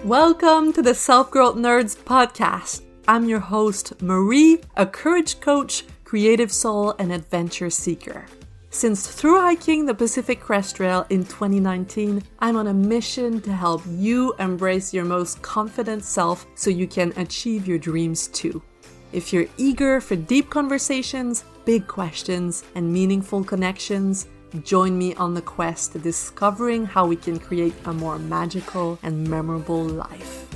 Welcome to the Self-Growth Nerds podcast. I'm your host, Marie, a courage coach, creative soul, and adventure seeker. Since through hiking the Pacific Crest Trail in 2019, I'm on a mission to help you embrace your most confident self so you can achieve your dreams too. If you're eager for deep conversations, big questions, and meaningful connections, join me on the quest to discovering how we can create a more magical and memorable life.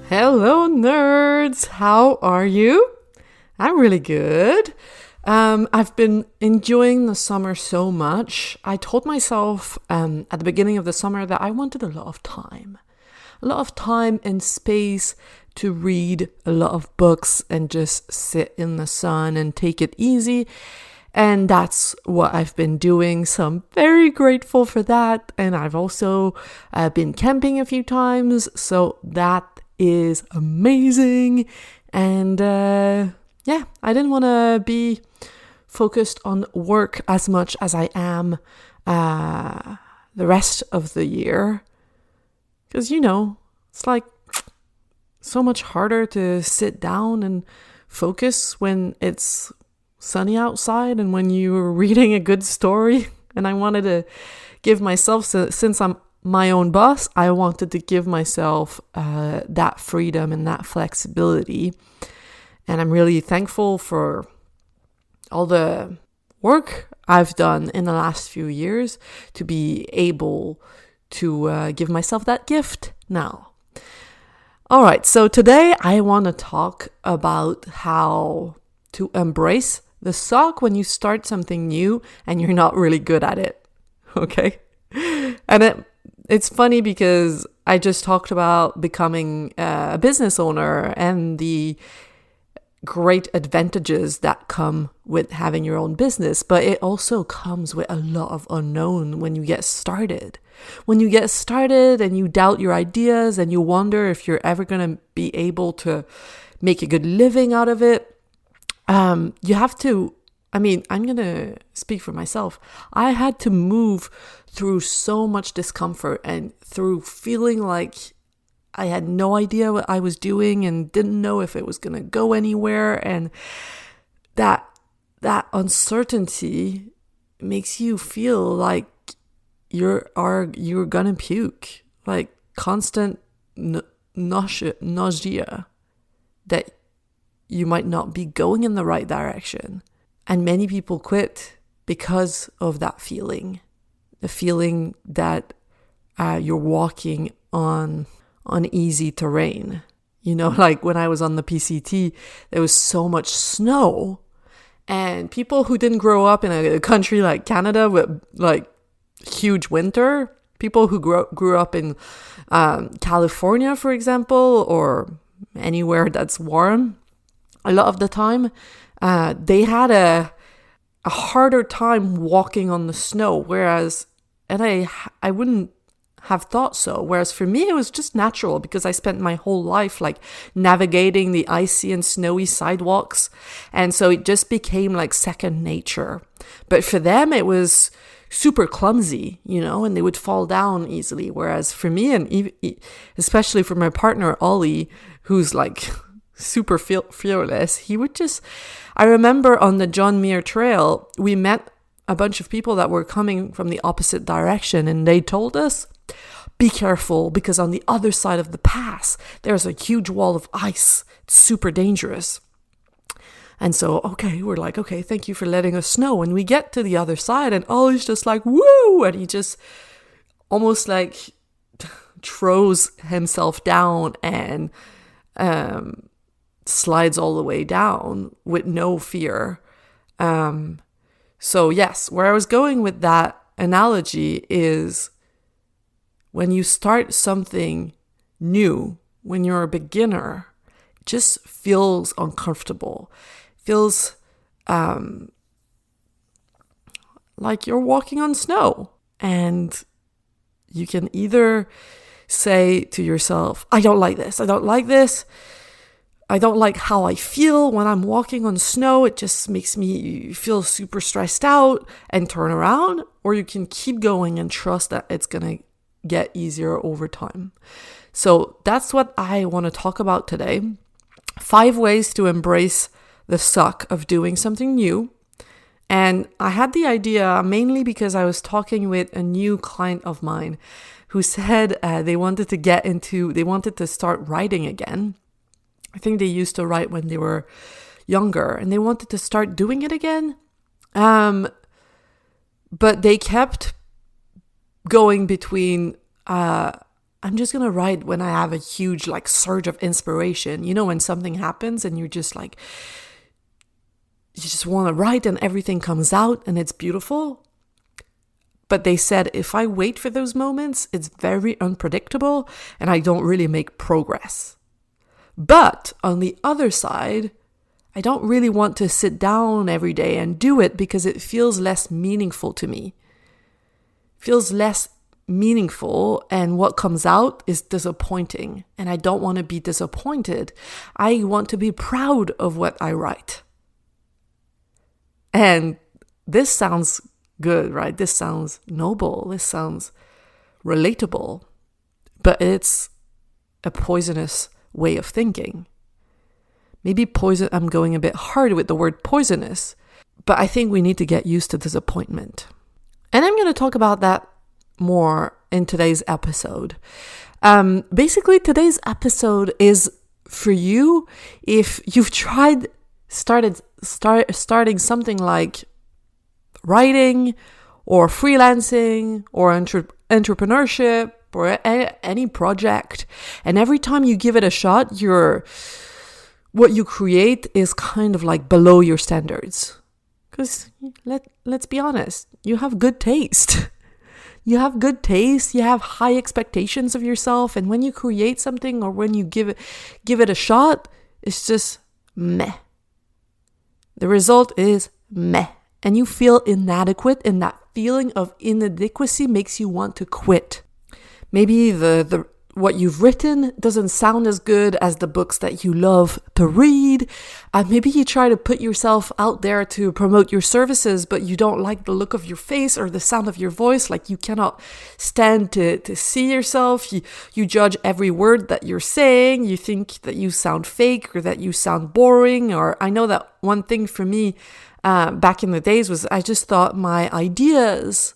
Hello, nerds! How are you? I'm really good. I've been enjoying the summer so much. I told myself at the beginning of the summer that I wanted a lot of time and space to read a lot of books and just sit in the sun and take it easy. And that's what I've been doing, so I'm very grateful for that. And I've also been camping a few times, so that is amazing. And I didn't want to be focused on work as much as I am the rest of the year. Because, it's like so much harder to sit down and focus when it's sunny outside and when you were reading a good story. And I wanted to give myself, since I'm my own boss, I wanted to give myself that freedom and that flexibility. And I'm really thankful for all the work I've done in the last few years to be able to give myself that gift now. All right, so today I want to talk about how to embrace the suck when you start something new and you're not really good at it, okay? And it's funny because I just talked about becoming a business owner and the great advantages that come with having your own business, but it also comes with a lot of unknown when you get started. When you get started and you doubt your ideas and you wonder if you're ever going to be able to make a good living out of it, you have to, I'm going to speak for myself. I had to move through so much discomfort and through feeling like I had no idea what I was doing and didn't know if it was going to go anywhere. And that uncertainty makes you feel like you're going to puke, like constant nausea that you might not be going in the right direction. And many people quit because of that feeling. The feeling that you're walking on uneasy terrain. Like when I was on the PCT, there was so much snow. And people who didn't grow up in a country like Canada with like huge winter, people who grew up in California, for example, or anywhere that's warm, a lot of the time, they had a harder time walking on the snow, and I wouldn't have thought so. Whereas for me, it was just natural because I spent my whole life like navigating the icy and snowy sidewalks. And so it just became like second nature. But for them, it was super clumsy, and they would fall down easily. Whereas for me, and especially for my partner, Ollie, who's like super fearless, he would just, I remember on the John Muir Trail, we met a bunch of people that were coming from the opposite direction, and they told us, be careful, because on the other side of the pass, there's a huge wall of ice. It's super dangerous. And so, we're like, okay, thank you for letting us know. And we get to the other side, and Ollie's just like, woo! And he just almost like throws himself down and slides all the way down with no fear. So yes, where I was going with that analogy is when you start something new, when you're a beginner, it just feels uncomfortable. Feels like you're walking on snow. And you can either say to yourself, I don't like this. I don't like how I feel when I'm walking on snow. It just makes me feel super stressed out, and turn around. Or you can keep going and trust that it's going to get easier over time. So that's what I want to talk about today. 5 ways to embrace the suck of doing something new. And I had the idea mainly because I was talking with a new client of mine who said they wanted to start writing again. I think they used to write when they were younger and they wanted to start doing it again. But they kept going between, I'm just going to write when I have a huge surge of inspiration. You know, when something happens and you're just you just want to write and everything comes out and it's beautiful. But they said, if I wait for those moments, it's very unpredictable and I don't really make progress. But on the other side, I don't really want to sit down every day and do it because it feels less meaningful to me. Feels less meaningful, and what comes out is disappointing. And I don't want to be disappointed. I want to be proud of what I write. And this sounds good, right? This sounds noble. This sounds relatable. But it's a poisonous way of thinking. Maybe poison, I'm going a bit hard with the word poisonous, but I think we need to get used to disappointment. And I'm going to talk about that more in today's episode. Basically, today's episode is for you if you've starting something like writing or freelancing or entrepreneurship or any project, and every time you give it a shot, what you create is kind of below your standards. Because let's be honest, you have good taste. You have good taste, you have high expectations of yourself, and when you create something or when you give it a shot, it's just meh. The result is meh. And you feel inadequate, and that feeling of inadequacy makes you want to quit. Maybe the what you've written doesn't sound as good as the books that you love to read. Maybe you try to put yourself out there to promote your services, but you don't like the look of your face or the sound of your voice. You cannot stand to see yourself. You judge every word that you're saying. You think that you sound fake or that you sound boring. Or I know that one thing for me back in the days was I just thought my ideas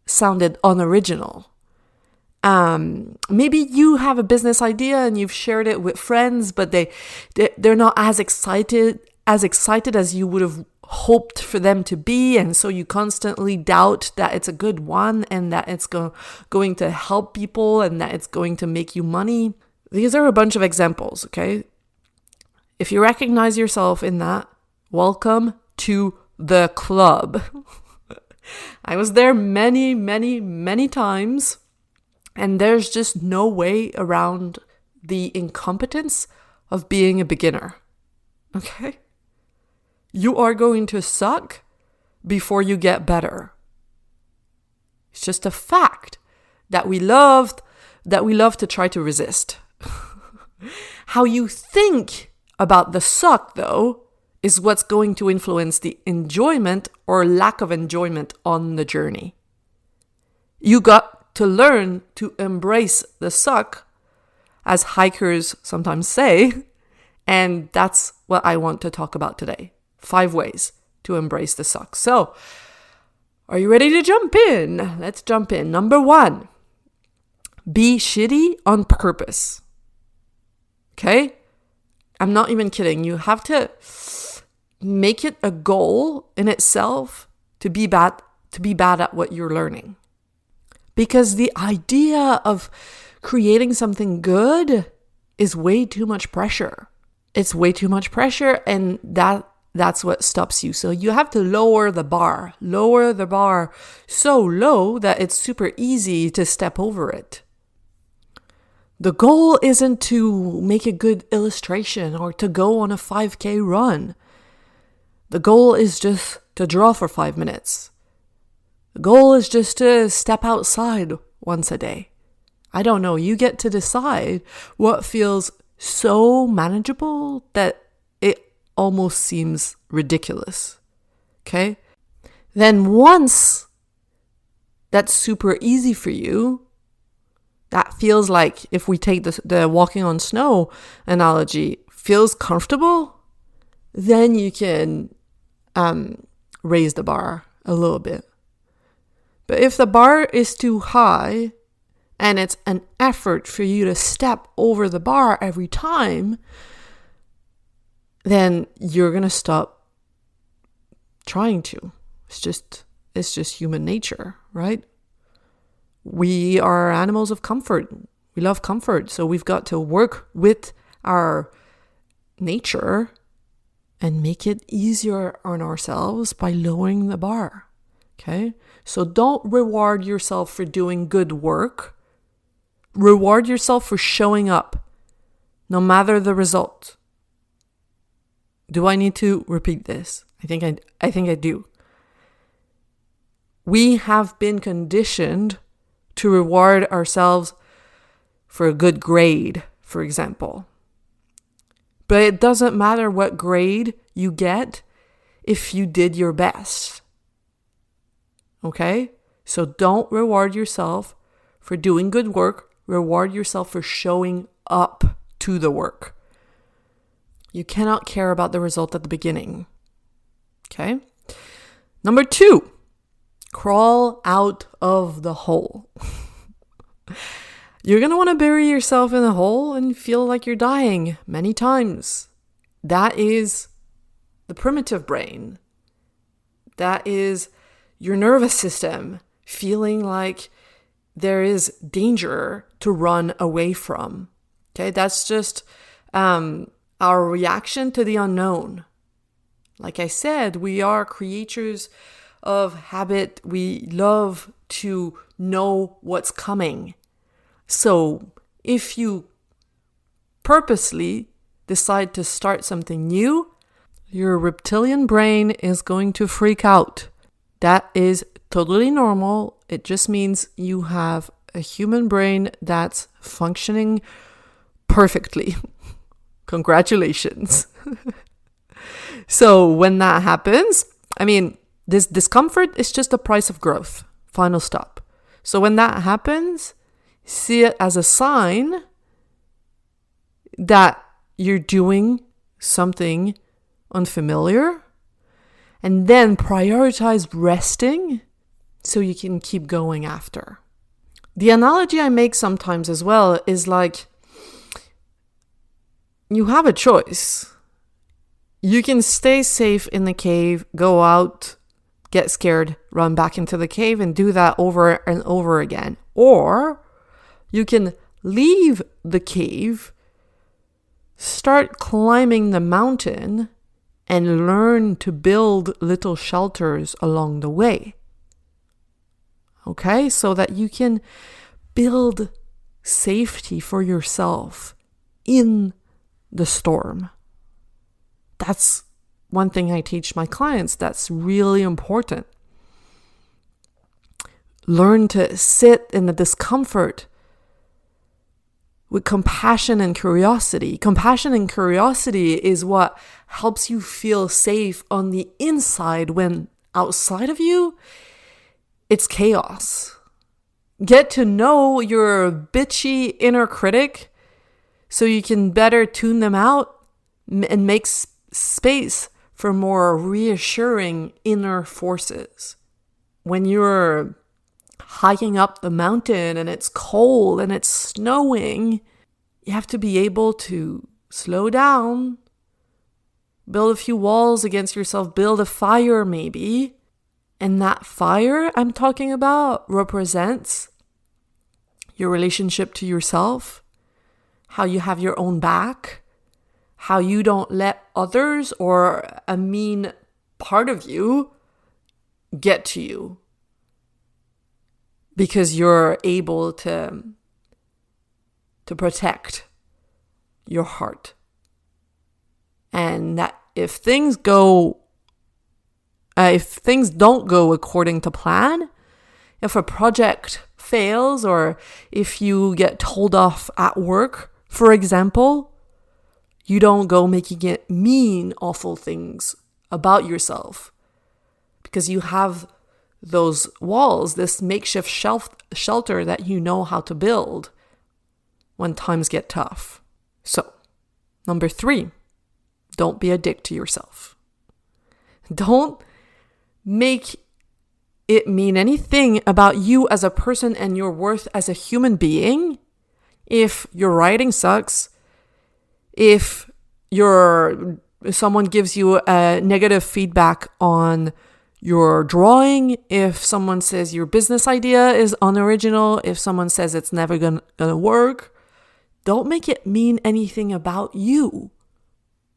sounded unoriginal. Maybe you have a business idea and you've shared it with friends, but they're not as excited as you would have hoped for them to be, and so you constantly doubt that it's a good one and that it's going to help people and that it's going to make you money. These are a bunch of examples, okay? If you recognize yourself in that, welcome to the club. I was there many, many, many times. And there's just no way around the incompetence of being a beginner. Okay? You are going to suck before you get better. It's just a fact that we love to try to resist. How you think about the suck, though, is what's going to influence the enjoyment or lack of enjoyment on the journey. You got to learn to embrace the suck, as hikers sometimes say, and that's what I want to talk about today. 5 ways to embrace the suck. So, are you ready to jump in? Let's jump in. Number 1, be shitty on purpose. Okay? I'm not even kidding. You have to make it a goal in itself to be bad at what you're learning. Because the idea of creating something good is way too much pressure. It's way too much pressure, and that's what stops you. So you have to lower the bar so low that it's super easy to step over it. The goal isn't to make a good illustration or to go on a 5K run. The goal is just to draw for 5 minutes. The goal is just to step outside once a day. I don't know. You get to decide what feels so manageable that it almost seems ridiculous. Okay? Then once that's super easy for you, that feels like, if we take the walking on snow analogy, feels comfortable, then you can raise the bar a little bit. But if the bar is too high and it's an effort for you to step over the bar every time, then you're going to stop trying to. It's just human nature, right? We are animals of comfort. We love comfort. So we've got to work with our nature and make it easier on ourselves by lowering the bar. Okay? So don't reward yourself for doing good work. Reward yourself for showing up, no matter the result. Do I need to repeat this? I think I do. We have been conditioned to reward ourselves for a good grade, for example. But it doesn't matter what grade you get if you did your best. Okay? So don't reward yourself for doing good work. Reward yourself for showing up to the work. You cannot care about the result at the beginning. Okay? Number 2, crawl out of the hole. You're going to want to bury yourself in the hole and feel like you're dying many times. That is the primitive brain. That is your nervous system feeling like there is danger to run away from. Okay, that's just our reaction to the unknown. Like I said, we are creatures of habit. We love to know what's coming. So if you purposely decide to start something new, your reptilian brain is going to freak out. That is totally normal. It just means you have a human brain that's functioning perfectly. Congratulations. So when that happens, this discomfort is just the price of growth. Final stop. So when that happens, see it as a sign that you're doing something unfamiliar, and then prioritize resting so you can keep going after. The analogy I make sometimes as well is like, you have a choice. You can stay safe in the cave, go out, get scared, run back into the cave, and do that over and over again. Or you can leave the cave, start climbing the mountain, and learn to build little shelters along the way. Okay, so that you can build safety for yourself in the storm. That's one thing I teach my clients. That's really important. Learn to sit in the discomfort with compassion and curiosity. Compassion and curiosity is what helps you feel safe on the inside when outside of you, it's chaos. Get to know your bitchy inner critic so you can better tune them out and make space for more reassuring inner forces. When you're hiking up the mountain and it's cold and it's snowing, you have to be able to slow down, build a few walls against yourself, build a fire maybe. And that fire I'm talking about represents your relationship to yourself, how you have your own back, how you don't let others or a mean part of you get to you. Because you're able to protect your heart. And that if things don't go according to plan, if a project fails or if you get told off at work, for example, you don't go making it mean awful things about yourself because you have those walls, this makeshift shelter that you know how to build. when times get tough. So, number 3, don't be a dick to yourself. Don't make it mean anything about you as a person and your worth as a human being if your writing sucks, if someone gives you a negative feedback on your drawing, if someone says your business idea is unoriginal, if someone says it's never gonna work. Don't make it mean anything about you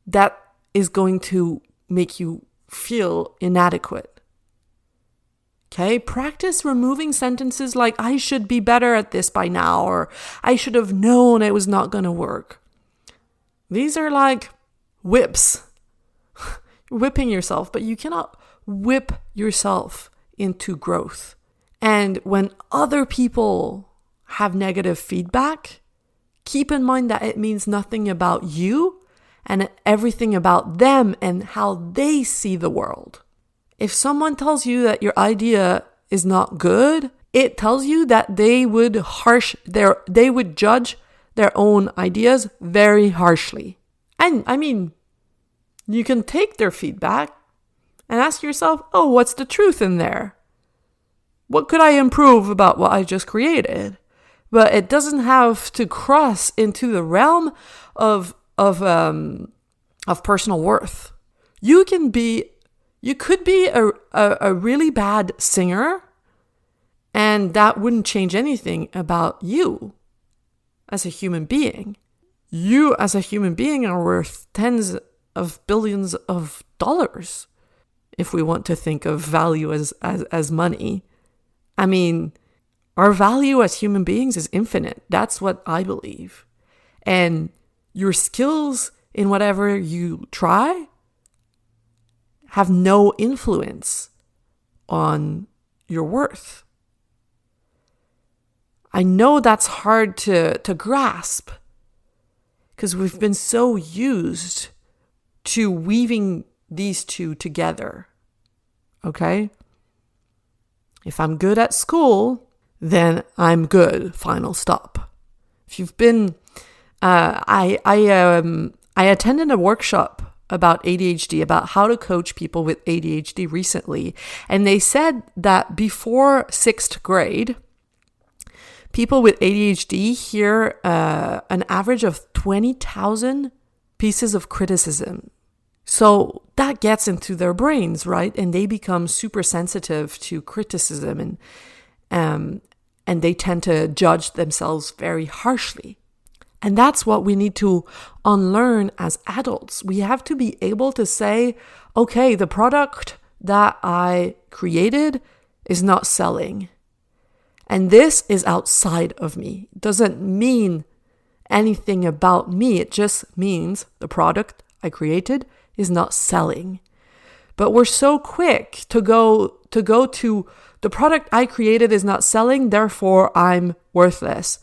that is going to make you feel inadequate. Okay, practice removing sentences like, I should be better at this by now, or I should have known it was not going to work. These are like whips. You're whipping yourself, but you cannot whip yourself into growth. And when other people have negative feedback, keep in mind that it means nothing about you and everything about them and how they see the world. If someone tells you that your idea is not good, it tells you that they would judge their own ideas very harshly. And I mean, you can take their feedback and ask yourself, oh, what's the truth in there? What could I improve about what I just created? But it doesn't have to cross into the realm of personal worth. You could be a really bad singer, and that wouldn't change anything about you as a human being. You as a human being are worth tens of billions of dollars if we want to think of value as money. I mean, our value as human beings is infinite. That's what I believe. And your skills in whatever you try have no influence on your worth. I know that's hard to grasp because we've been so used to weaving these two together. Okay? If I'm good at school, then I'm good. Final stop. If you've been, I attended a workshop about ADHD, about how to coach people with ADHD recently. And they said that before 6th grade, people with ADHD hear an average of 20,000 pieces of criticism. So that gets into their brains, right? And they become super sensitive to criticism and they tend to judge themselves very harshly. And that's what we need to unlearn as adults. We have to be able to say, okay, the product that I created is not selling. And this is outside of me. It doesn't mean anything about me. It just means the product I created is not selling. But we're so quick to go to the product I created is not selling, therefore I'm worthless.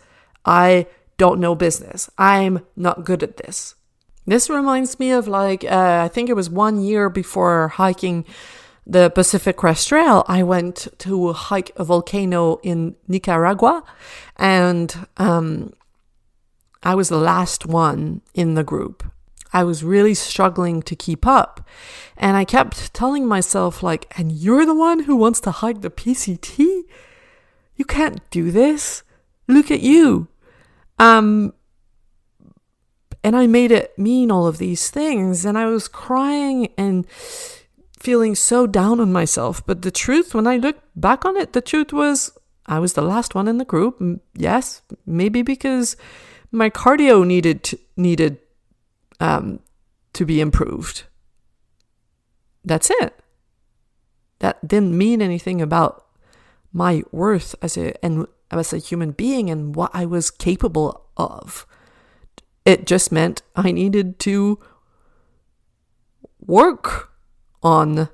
I don't know business. I'm not good at this. This reminds me of I think it was 1 year before hiking the Pacific Crest Trail, I went to hike a volcano in Nicaragua, and I was the last one in the group. I was really struggling to keep up, and I kept telling myself and you're the one who wants to hike the PCT? You can't do this. Look at you. And I made it mean all of these things, and I was crying and feeling so down on myself. But the truth, when I look back on it, the truth was I was the last one in the group. Yes, maybe because my cardio needed to be improved. That's it. That didn't mean anything about my worth as a human being and what I was capable of. It just meant I needed to work on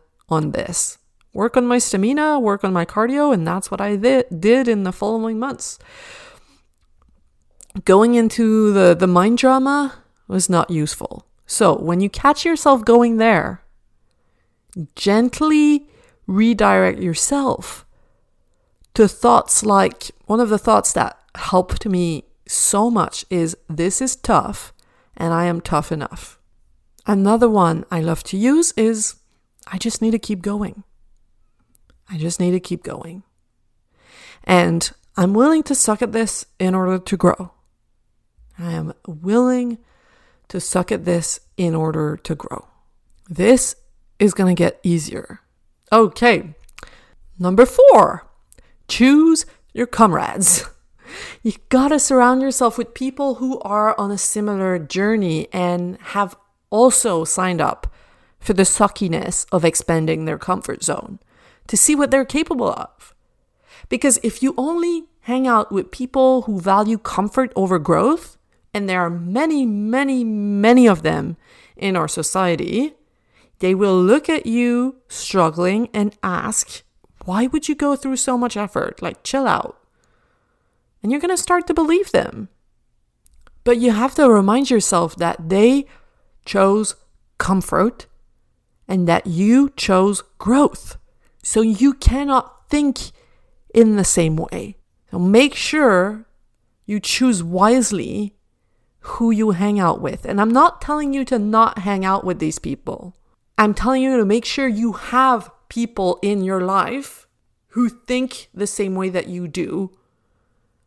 this. Work on my stamina, work on my cardio, and that's what I did in the following months. Going into the mind drama was not useful. So when you catch yourself going there, gently redirect yourself to thoughts like, one of the thoughts that helped me so much is this is tough and I am tough enough. Another one I love to use is I just need to keep going. I just need to keep going. And I'm willing to suck at this in order to grow. I am willing to suck at this in order to grow. This is going to get easier. Okay. Number 4, choose your comrades. You gotta surround yourself with people who are on a similar journey and have also signed up for the suckiness of expanding their comfort zone to see what they're capable of. Because if you only hang out with people who value comfort over growth, and there are many, many, many of them in our society, they will look at you struggling and ask, why would you go through so much effort? Like, chill out. And you're going to start to believe them. But you have to remind yourself that they chose comfort and that you chose growth. So you cannot think in the same way. So make sure you choose wisely who you hang out with. And I'm not telling you to not hang out with these people. I'm telling you to make sure you have people in your life who think the same way that you do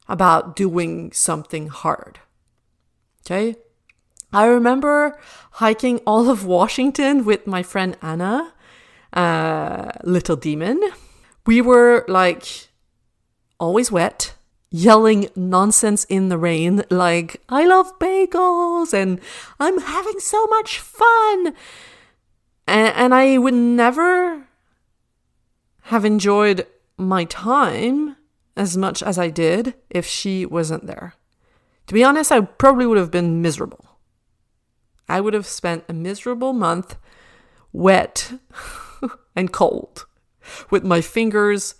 about doing something hard. Okay? I remember hiking all of Washington with my friend Anna, little demon. We were like always wet, yelling nonsense in the rain, like, I love bagels and I'm having so much fun. And I would never have enjoyed my time as much as I did if she wasn't there. To be honest, I probably would have been miserable. I would have spent a miserable month wet and cold with my fingers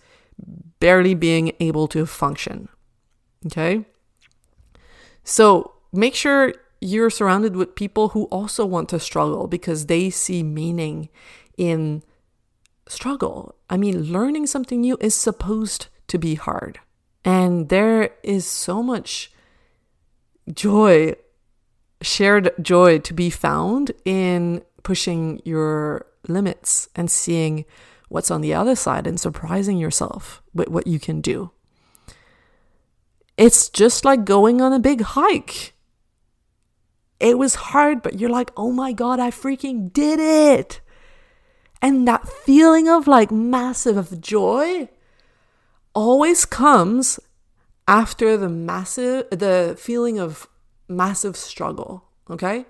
barely being able to function. Okay? So make sure you're surrounded with people who also want to struggle because they see meaning in struggle. I mean, learning something new is supposed to be hard. And there is so much joy, shared joy to be found in pushing your limits and seeing what's on the other side and surprising yourself with what you can do. It's just like going on a big hike. It was hard, but you're like, oh my God, I freaking did it. And that feeling of like massive joy always comes after the feeling of massive struggle, okay?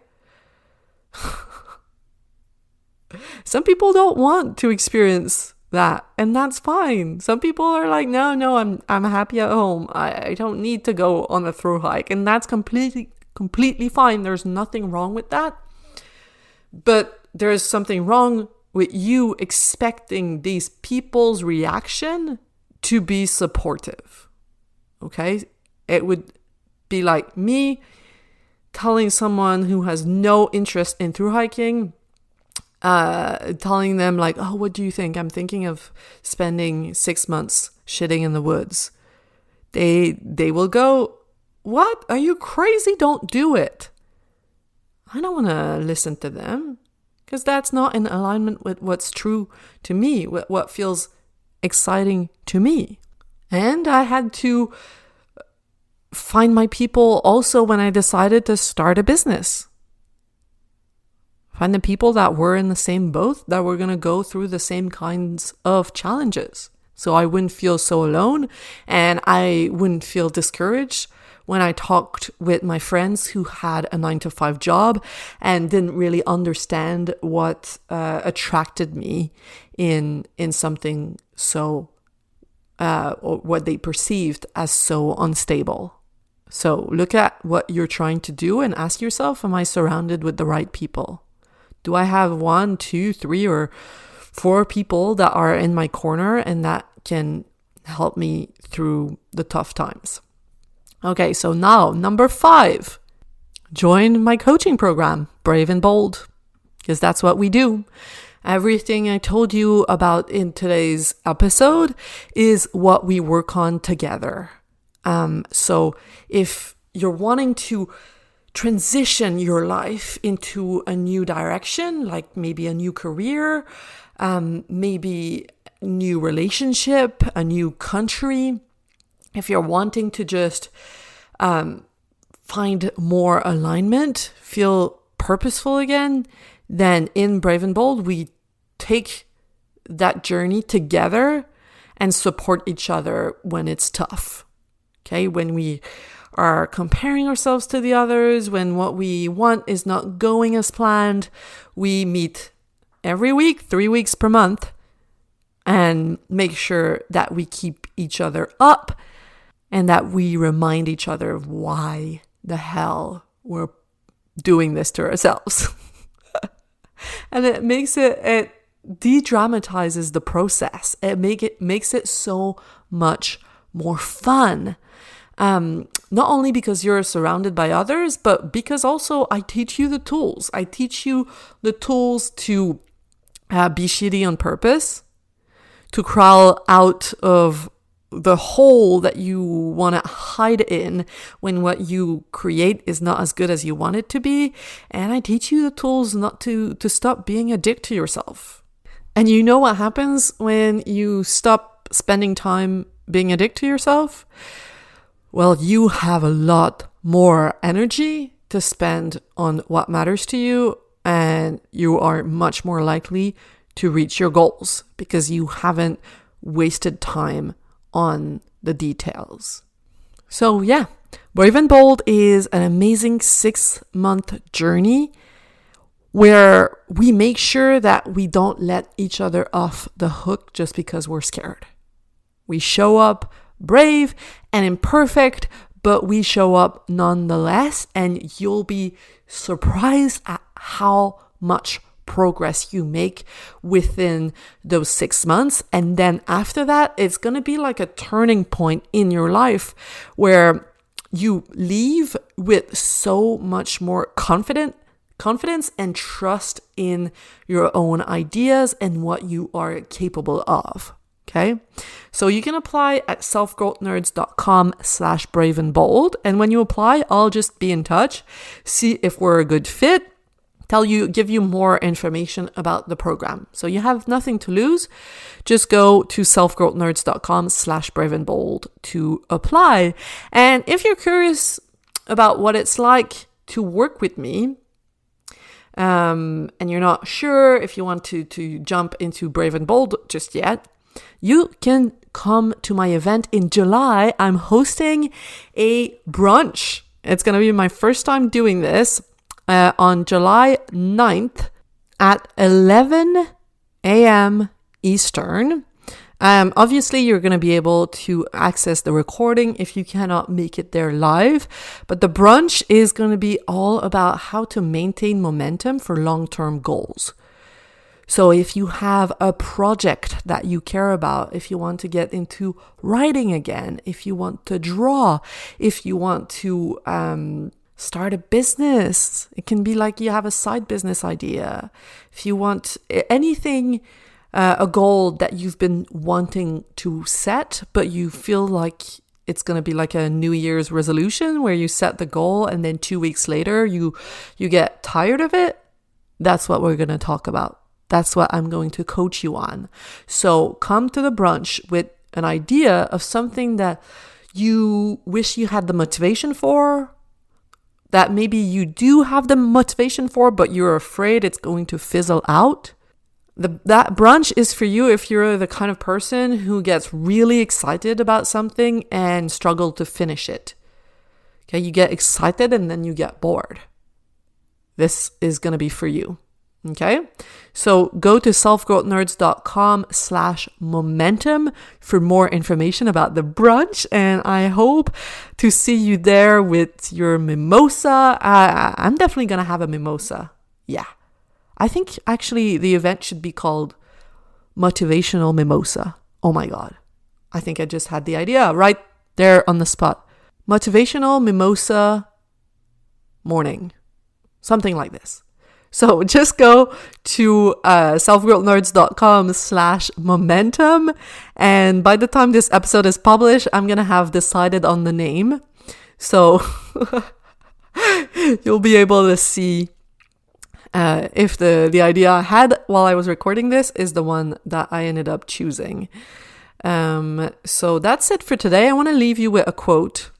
Some people don't want to experience that, and that's fine. Some people are like, no, I'm happy at home. I don't need to go on a through hike, and that's completely fine. There's nothing wrong with that. But there's something wrong with you expecting these people's reaction to be supportive. Okay? It would be like me telling someone who has no interest in through hiking, telling them like, oh, what do you think? I'm thinking of spending 6 months shitting in the woods. They will go, what? Are you crazy? Don't do it. I don't want to listen to them because that's not in alignment with what's true to me, what feels exciting to me. And I had to find my people also when I decided to start a business. Find the people that were in the same boat, that were going to go through the same kinds of challenges. So I wouldn't feel so alone and I wouldn't feel discouraged when I talked with my friends who had a 9-to-5 job and didn't really understand what attracted me in something so, or what they perceived as so unstable. So look at what you're trying to do and ask yourself, am I surrounded with the right people? Do I have 1, 2, 3, or 4 people that are in my corner and that can help me through the tough times? Okay, so now number 5, join my coaching program, Brave and Bold, because that's what we do. Everything I told you about in today's episode is what we work on together. So if you're wanting to transition your life into a new direction, like maybe a new career, maybe new relationship, a new country, if you're wanting to just find more alignment, feel purposeful again, then in Brave and Bold, we take that journey together and support each other when it's tough. Okay, when we are comparing ourselves to the others, when what we want is not going as planned, we meet every week, 3 weeks per month, and make sure that we keep each other up and that we remind each other of why the hell we're doing this to ourselves. And it de-dramatizes the process. It makes it so much more fun. Not only because you're surrounded by others, but because also I teach you the tools. I teach you the tools to be shitty on purpose, to crawl out of the hole that you want to hide in when what you create is not as good as you want it to be. And I teach you the tools not to stop being a dick to yourself. And you know what happens when you stop spending time being a dick to yourself? Well, you have a lot more energy to spend on what matters to you, and you are much more likely to reach your goals because you haven't wasted time on the details. So yeah, Brave and Bold is an amazing 6-month journey where we make sure that we don't let each other off the hook just because we're scared. We show up brave and imperfect, but we show up nonetheless, and you'll be surprised at how much progress you make within those 6 months. And then after that, it's going to be like a turning point in your life where you leave with so much more confidence and trust in your own ideas and what you are capable of. Okay, so you can apply at selfgrowthnerds.com/braveandbold. And when you apply, I'll just be in touch, see if we're a good fit, give you more information about the program. So you have nothing to lose. Just go to selfgrowthnerds.com/braveandbold to apply. And if you're curious about what it's like to work with me, and you're not sure if you want to jump into Brave and Bold just yet, you can come to my event in July. I'm hosting a brunch. It's going to be my first time doing this on July 9th at 11 a.m. Eastern. Obviously, you're going to be able to access the recording if you cannot make it there live. But the brunch is going to be all about how to maintain momentum for long-term goals. So if you have a project that you care about, if you want to get into writing again, if you want to draw, if you want to start a business, it can be like you have a side business idea. If you want anything, a goal that you've been wanting to set, but you feel like it's going to be like a New Year's resolution where you set the goal and then 2 weeks later you get tired of it, that's what we're going to talk about. That's what I'm going to coach you on. So come to the brunch with an idea of something that you wish you had the motivation for, that maybe you do have the motivation for, but you're afraid it's going to fizzle out. That brunch is for you if you're the kind of person who gets really excited about something and struggle to finish it. Okay, you get excited and then you get bored. This is going to be for you. Okay, so go to selfgrowthnerds.com/momentum for more information about the brunch, and I hope to see you there with your mimosa. I'm definitely gonna have a mimosa. Yeah, I think actually the event should be called Motivational Mimosa. Oh my god, I think I just had the idea right there on the spot. Motivational Mimosa Morning, something like this. So just go to selfgrowthnerds.com/momentum. And by the time this episode is published, I'm going to have decided on the name. So you'll be able to see if the idea I had while I was recording this is the one that I ended up choosing. So that's it for today. I want to leave you with a quote.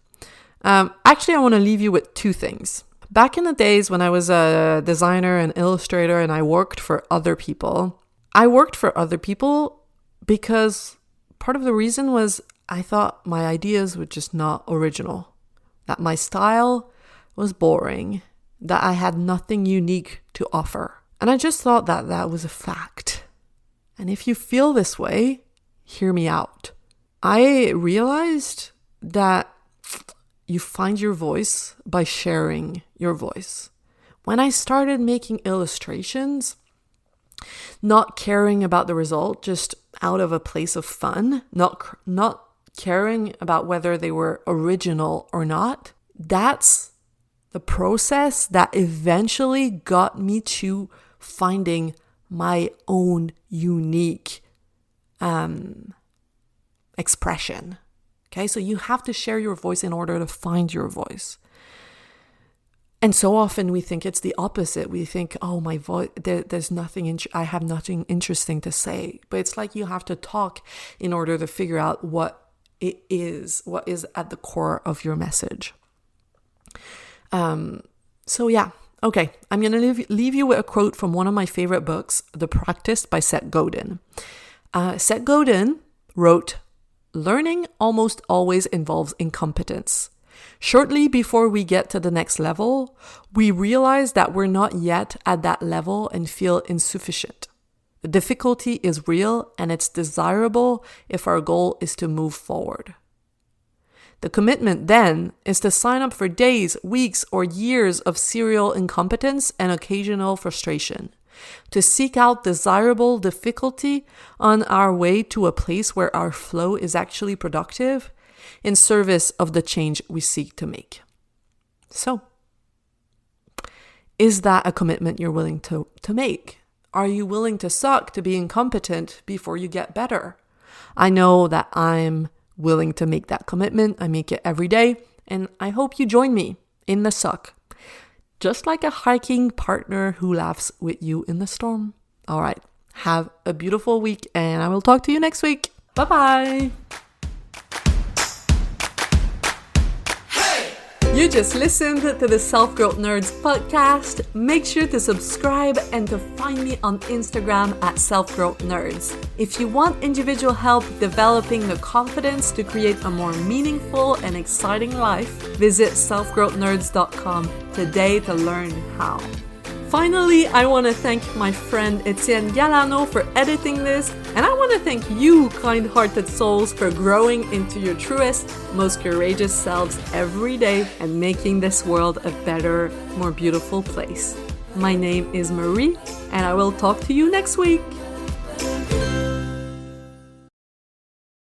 Actually, I want to leave you with two things. Back in the days when I was a designer and illustrator and I worked for other people, because part of the reason was I thought my ideas were just not original, that my style was boring, that I had nothing unique to offer. And I just thought that that was a fact. And if you feel this way, hear me out. I realized that you find your voice by sharing your voice. When I started making illustrations, not caring about the result, just out of a place of fun, not caring about whether they were original or not, that's the process that eventually got me to finding my own unique expression. Okay, so you have to share your voice in order to find your voice. And so often we think it's the opposite. We think, oh, my voice, there's nothing, I have nothing interesting to say. But it's like you have to talk in order to figure out what is at the core of your message. So yeah, okay. I'm going to leave you with a quote from one of my favorite books, The Practice by Seth Godin. Seth Godin wrote, "Learning almost always involves incompetence. Shortly before we get to the next level, we realize that we're not yet at that level and feel insufficient. The difficulty is real and it's desirable if our goal is to move forward. The commitment then is to sign up for days, weeks, or years of serial incompetence and occasional frustration, to seek out desirable difficulty on our way to a place where our flow is actually productive in service of the change we seek to make." So, is that a commitment you're willing to make? Are you willing to suck, to be incompetent before you get better? I know that I'm willing to make that commitment. I make it every day, and I hope you join me in the suck. Just like a hiking partner who laughs with you in the storm. All right, have a beautiful week, and I will talk to you next week. Bye-bye. You just listened to the Self-Growth Nerds podcast. Make sure to subscribe and to find me on Instagram at Self-Growth Nerds. If you want individual help developing the confidence to create a more meaningful and exciting life, visit selfgrowthnerds.com today to learn how. Finally, I want to thank my friend Etienne Galano for editing this, and I want to thank you, kind-hearted souls, for growing into your truest, most courageous selves every day and making this world a better, more beautiful place. My name is Marie, and I will talk to you next week.